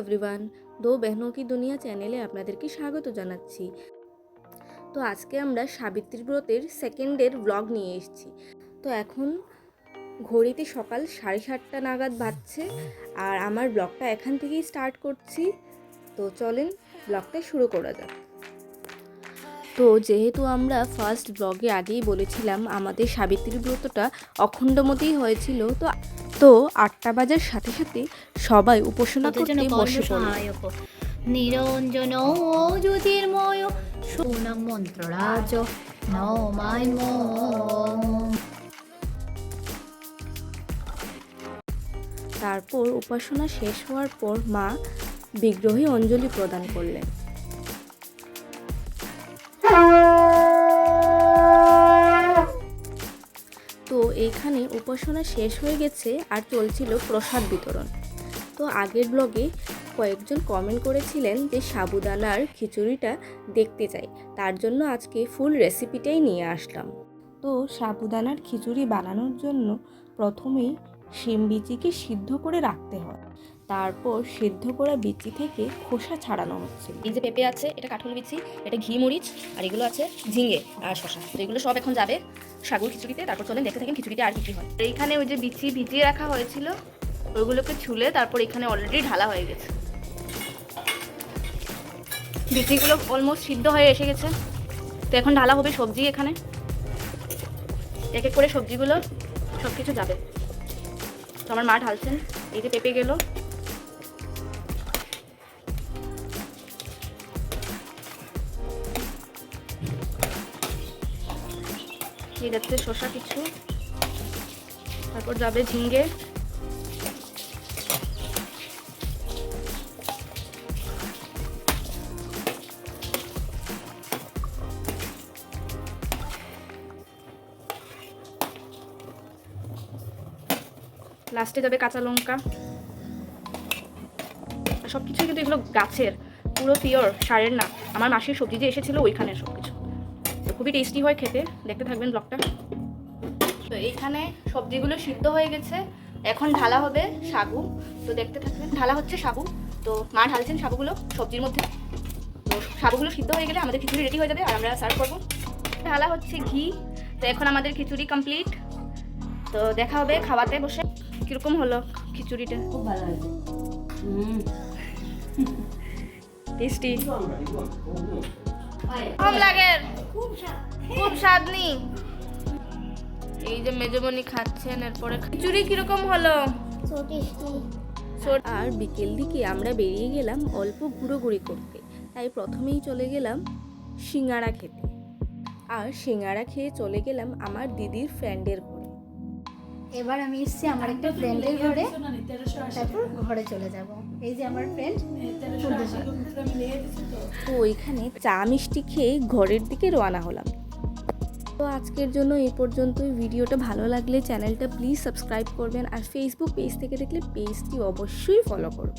Everyone, দো বেহনো কি দুনিয়া চ্যানেলে আপনাদেরকে স্বাগত জানাচ্ছি। তো আজকে আমরা সাবিত্রী ব্রতের সেকেন্ডের ব্লগ নিয়ে এসেছি। তো এখন ঘড়িতে সকাল 7:30 নাগাদ বাজছে আর আমার ব্লগটা এখান থেকেই স্টার্ট করছি। তো চলেন ব্লগটা শুরু করা যাক। তো যেহেতু আমরা ফার্স্ট ব্লগে আগেই বলেছিলাম আমাদের সাবিত্রী ব্রতটা অখণ্ডমতেই হয়েছিল, তো 8টা বাজার সাথে সাথে সবাই উপাসনা করতে বসে পড়ল। নিরঞ্জন জ্যোতির্ময় সুনাম মন্ত্ররাজ নমায়। তারপর উপাসনা শেষ হওয়ার পর মা বিগ্রহে অঞ্জলি প্রদান করলেন। তো এইখানে উপাসনা শেষ হয়ে গেছে আর চলছিল প্রসাদ বিতরণ। তো আগের ব্লগে কয়েকজন কমেন্ট করেছিলেন যে সাবুদানার খিচুড়িটা দেখতে চাই, তার জন্য আজকে ফুল রেসিপিটাই নিয়ে আসলাম। তো সাবুদানার খিচুড়ি বানানোর জন্য প্রথমেই শিম বিচিকে সিদ্ধ করে রাখতে হয়, তারপর সিদ্ধ করা বিচি থেকে খোসা ছাড়ানো হচ্ছে। এই যে পেঁপে আছে, এটা কাঁঠাল বিচি, এটা ঘি মরিচ, আর এগুলো আছে ঝিঙে আর শসা। তো এগুলো সব এখন যাবে সাগুর খিচুড়িতে। তারপর চলেন দেখতে থাকেন খিচুড়িতে আর কি হয়। এইখানে ওই যে বিচি ভিজিয়ে রাখা হয়েছিল ওইগুলোকে ছুলে তারপর এখানে অলরেডি ঢালা হয়ে গেছে। বিচিগুলো অলমোস্ট সিদ্ধ হয়ে এসে গেছে। তো এখন ঢালা হবে সবজি। এখানে এক এক করে সবজিগুলো সব কিছু যাবে। তো আমার মা ঢালছেন। এই যে পেঁপে গেল, এই যাচ্ছে শসা কিছু, তারপর যাবে ঝিঙ্গে, লাস্টে যাবে কাঁচা লঙ্কা। সব কিছুই কিন্তু এগুলো গাছের, পুরো পিওর, সারের না। আমার মাসির সবজি যে এসেছিল ওইখানে সব কিছু। তো খুবই টেস্টি হয় খেতে, দেখতে থাকবেন ব্লগটা। তো এইখানে সবজিগুলো সিদ্ধ হয়ে গেছে, এখন ঢালা হবে সাগু। তো দেখতে থাকবেন, ঢালা হচ্ছে সাগু। তো মা ঢালছেন সাগুগুলো সবজির মধ্যে। তো সাগুগুলো সিদ্ধ হয়ে গেলে আমাদের খিচুড়ি রেডি হয়ে যাবে আর আমরা সার্ভ করবো। ঢালা হচ্ছে ঘি। তো এখন আমাদের খিচুড়ি কমপ্লিট। তো দেখা হবে খাওয়াতে বসে। কিরকম হলো খিচুড়িটা? খুব ভালো হয়েছে। টেস্টি কম লাগে, খুব স্বাদ নি। এই যে মেজমনি খাচ্ছেন, এরপরে খিচুড়ি কিরকম হলো? আর বিকেল দিকে আমরা বেরিয়ে গেলাম অল্প ঘুরোঘুরি করতে। তাই প্রথমেই চলে গেলাম সিঙ্গাড়া খেতে। আর সিঙ্গাড়া খেয়ে চলে গেলাম আমার দিদির ফ্রেন্ডের ঘরে। এবার আমি এসেছি আমার একটা ফ্রেন্ডের ঘরে, তারপর ঘরে চলে যাব। এই যে আমার ফ্রেন্ড। তো ওইখানে চা মিষ্টি খেয়ে ঘরের দিকে রওনা হলাম। তো আজকের জন্য এই পর্যন্তই। ভিডিওটা ভালো লাগলে চ্যানেলটা প্লিজ সাবস্ক্রাইব করবেন, আর ফেসবুক পেজ থেকে দেখলে পেজটি অবশ্যই ফলো করবেন।